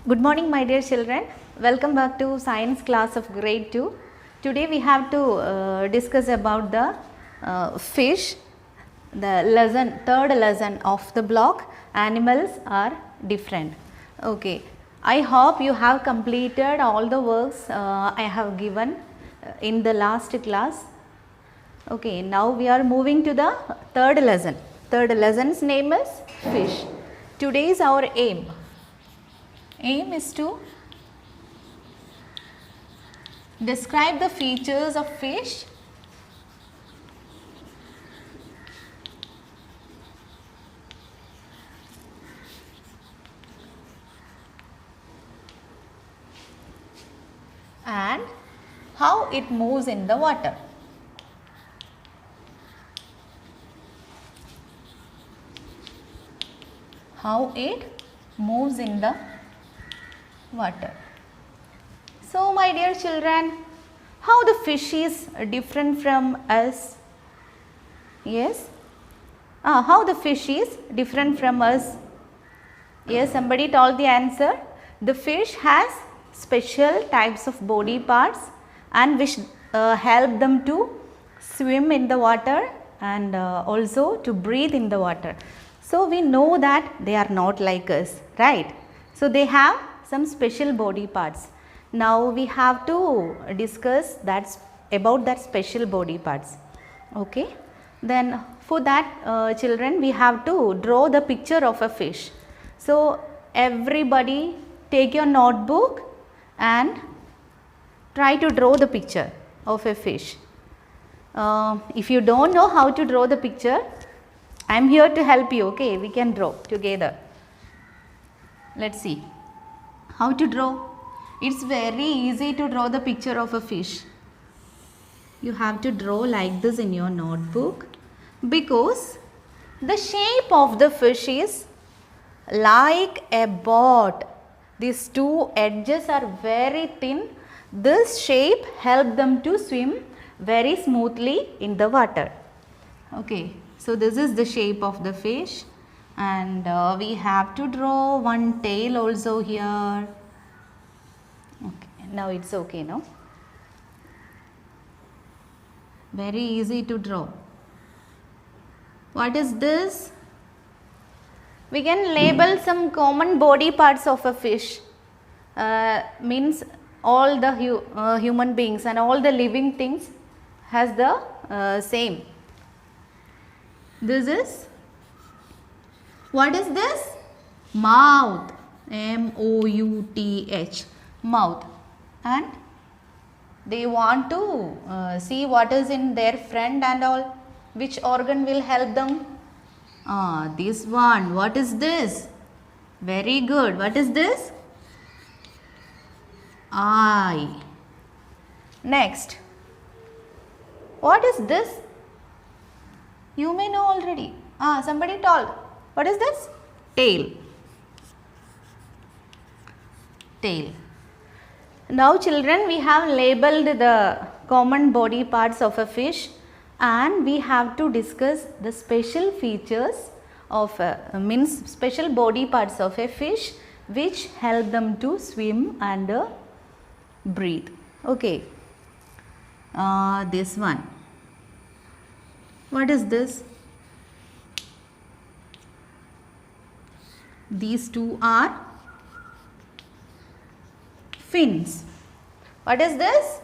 Good morning, my dear children. Welcome back to science class of grade 2. Today we have to discuss about the fish, the third lesson of the block. Animals are different. Okay, I hope you have completed all the works I have given in the last class. Okay, now we are moving to the third lesson. Third lesson's name is fish. Today is our aim. Aim is to describe the features of fish, and how it moves in the water. How it moves in the water. So, my dear children, how the fish is different from us? Yes? How the fish is different from us? Yes, somebody told the answer. The fish has special types of body parts and which help them to swim in the water and also to breathe in the water. So, we know that they are not like us, right? So, they have some special body parts. Now, we have to discuss about that special body parts. Okay. Then, for that children, we have to draw the picture of a fish. So, everybody take your notebook and try to draw the picture of a fish. If you don't know how to draw the picture, I am here to help you. Okay, we can draw together. Let's see how to draw. It's very easy to draw the picture of a fish. You have to draw like this in your notebook because the shape of the fish is like a boat. These two edges are very thin. This shape helps them to swim very smoothly in the water. Okay, so this is the shape of the fish. And we have to draw one tail also here. Okay, now it's okay, no? Very easy to draw. What is this? We can label some common body parts of a fish. Means all the human beings and all the living things has the same. This is, what is this? Mouth. M-O-U-T-H. Mouth. And they want to see what is in their front and all. Which organ will help them? This one. What is this? Very good. What is this? Eye. Next. What is this? You may know already. Somebody told. What is this? Tail. Tail. Now children, we have labeled the common body parts of a fish and we have to discuss the special features of special body parts of a fish which help them to swim and breathe. Okay. This one. What is this? These two are fins. What is this?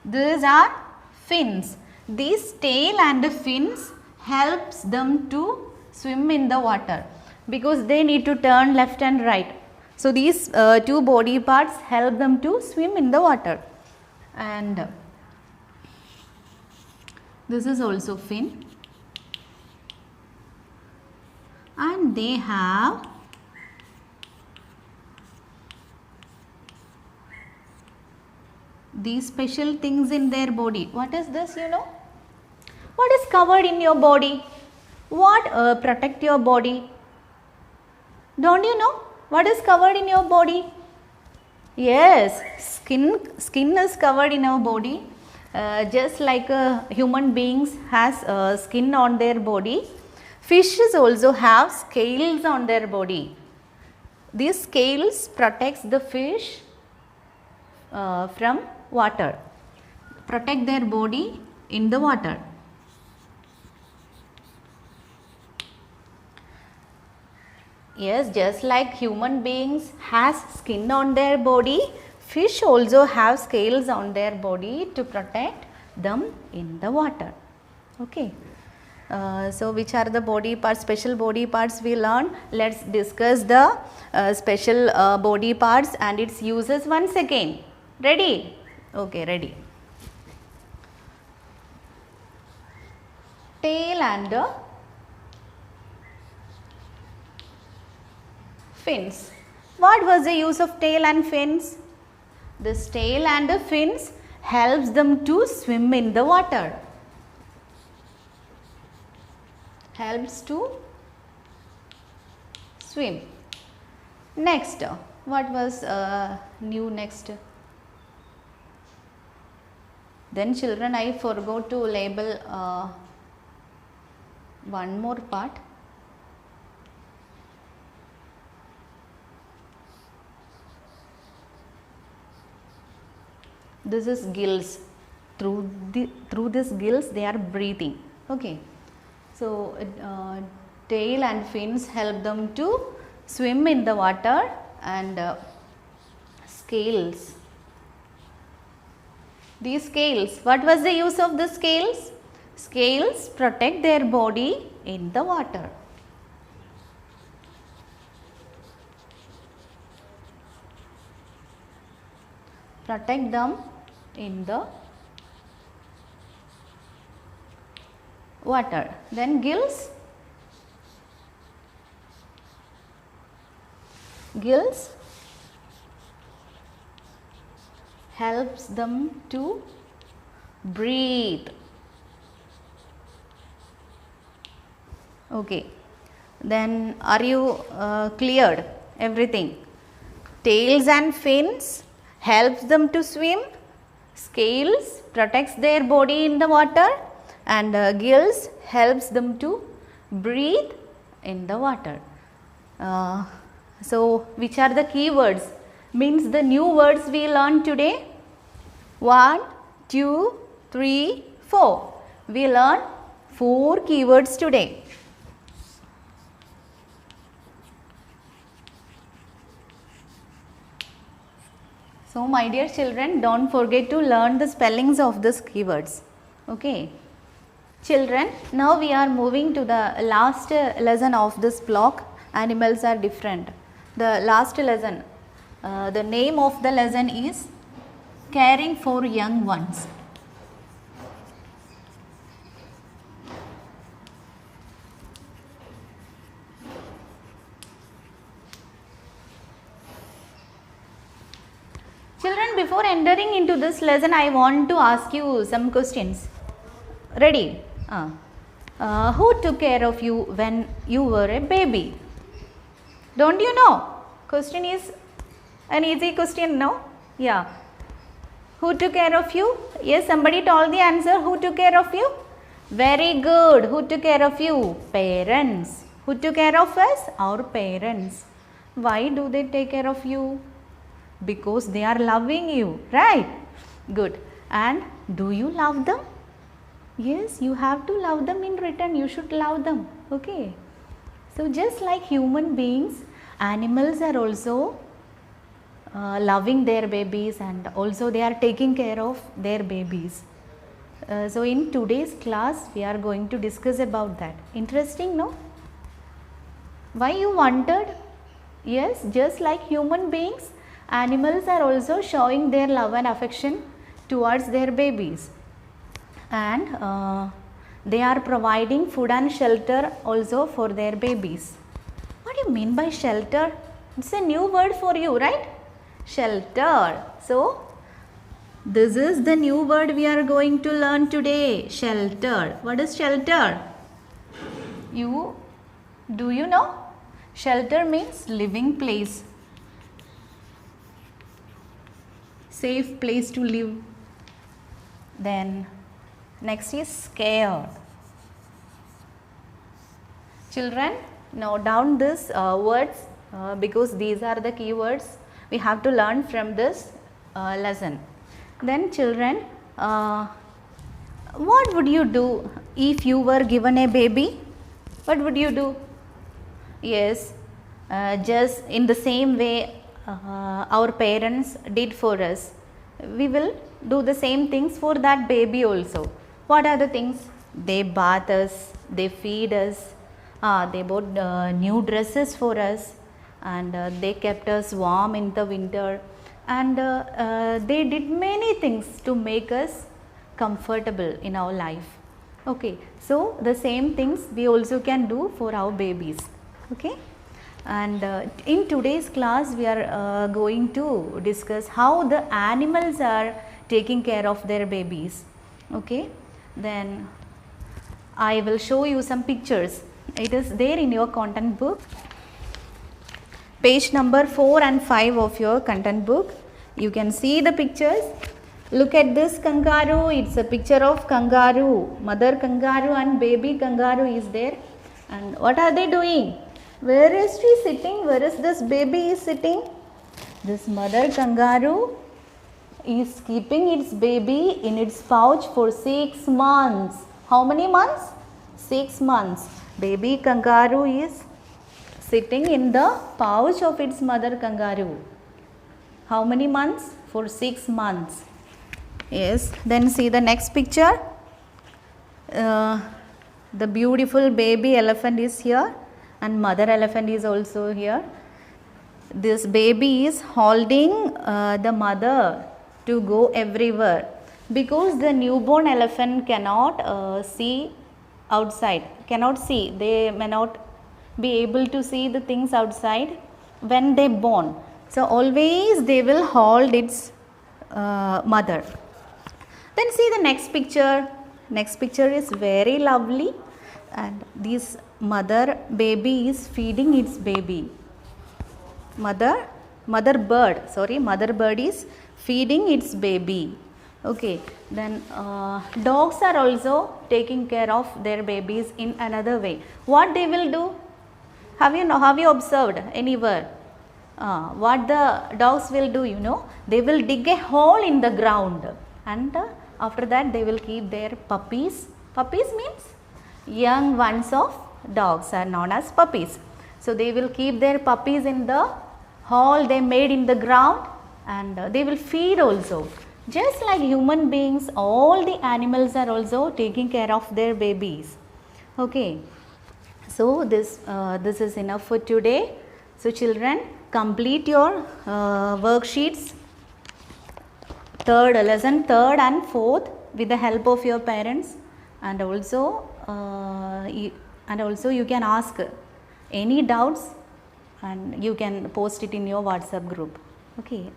These are fins. These tail and fins helps them to swim in the water because they need to turn left and right. So, these two body parts help them to swim in the water. And this is also fin. And they have these special things in their body. What is this, you know? What is covered in your body? What protect your body? Don't you know what is covered in your body? Yes, skin is covered in our body. Just like human beings has skin on their body, fishes also have scales on their body. these scales protects the fish from water, protect their body in the water. Yes, just like human beings has skin on their body, fish also have scales on their body to protect them in the water. Okay. So which are the body parts, special body parts we learn? Let's discuss the special body parts and its uses once again. Ready? Okay, ready. Tail and fins. What was the use of tail and fins? This tail and the fins helps them to swim in the water. Helps to swim. Next, what was new next? Then children, I forgot to label one more part. This is gills. Through this gills they are breathing. Okay. So tail and fins help them to swim in the water, and scales. These scales, what was the use of the scales? Scales protect their body in the water. Protect them in the water. Then gills. Gills helps them to breathe. Okay. Then are you cleared everything? Tails and fins helps them to swim. Scales protects their body in the water, and gills helps them to breathe in the water. So which are the key words? Means the new words we learned today. 1, 2, 3, 4. We learned 4 keywords today. So my dear children, don't forget to learn the spellings of these keywords. Okay. Children, now we are moving to the last lesson of this block. Animals are different. The last lesson, the name of the lesson is Caring for Young Ones. Children, before entering into this lesson, I want to ask you some questions. Ready? Who took care of you when you were a baby? Don't you know? Question is an easy question, no? Yeah. Who took care of you? Yes, somebody told the answer. Who took care of you? Very good. Who took care of you? Parents. Who took care of us? Our parents. Why do they take care of you? Because they are loving you, right? Good. And do you love them? Yes, you have to love them in return. You should love them. Okay. So just like human beings, animals are also loving their babies, and also they are taking care of their babies. So in today's class, we are going to discuss about that. Interesting, no? Why you wondered? Yes, just like human beings, animals are also showing their love and affection towards their babies. And they are providing food and shelter also for their babies. What do you mean by shelter? It's a new word for you, right? Shelter. So, this is the new word we are going to learn today. Shelter. What is shelter? Do you know? Shelter means living place. Safe place to live. Then next is scared. Children, note down these words because these are the keywords we have to learn from this lesson. Then children, what would you do if you were given a baby? What would you do? Yes, just in the same way our parents did for us, we will do the same things for that baby also. What are the things? They bath us, they feed us, they bought new dresses for us, and they kept us warm in the winter, and they did many things to make us comfortable in our life. Okay, so the same things we also can do for our babies. Okay, and in today's class we are going to discuss how the animals are taking care of their babies. Okay, then I will show you some pictures. It is there in your content book, page number 4 and 5 of your content book. You can see the pictures. Look at this kangaroo. It's a picture of kangaroo. Mother kangaroo and baby kangaroo is there. And what are they doing? Where is she sitting? Where is this baby is sitting? This mother kangaroo is keeping its baby in its pouch for 6 months. How many months? 6 months. Baby kangaroo is sitting in the pouch of its mother kangaroo. How many months? For 6 months. Yes. Then see the next picture. The beautiful baby elephant is here, and mother elephant is also here. This baby is holding the mother to go everywhere, because the newborn elephant cannot see outside, cannot see, they may not be able to see the things outside when they born. So always they will hold its mother. Then see the next picture. Next picture is very lovely, and this mother baby is feeding its baby. Mother bird is feeding its baby. Okay, then dogs are also taking care of their babies in another way. What they will do? Have you observed anywhere? What the dogs will do, you know? They will dig a hole in the ground, and after that they will keep their puppies. Puppies means young ones of dogs are known as puppies. So they will keep their puppies in the hole they made in the ground, and they will feed also. Just like human beings, all the animals are also taking care of their babies. Okay, so this is enough for today. So children, complete your worksheets, lesson 3rd and 4th with the help of your parents, and also you can ask any doubts, and you can post it in your WhatsApp group. Okay.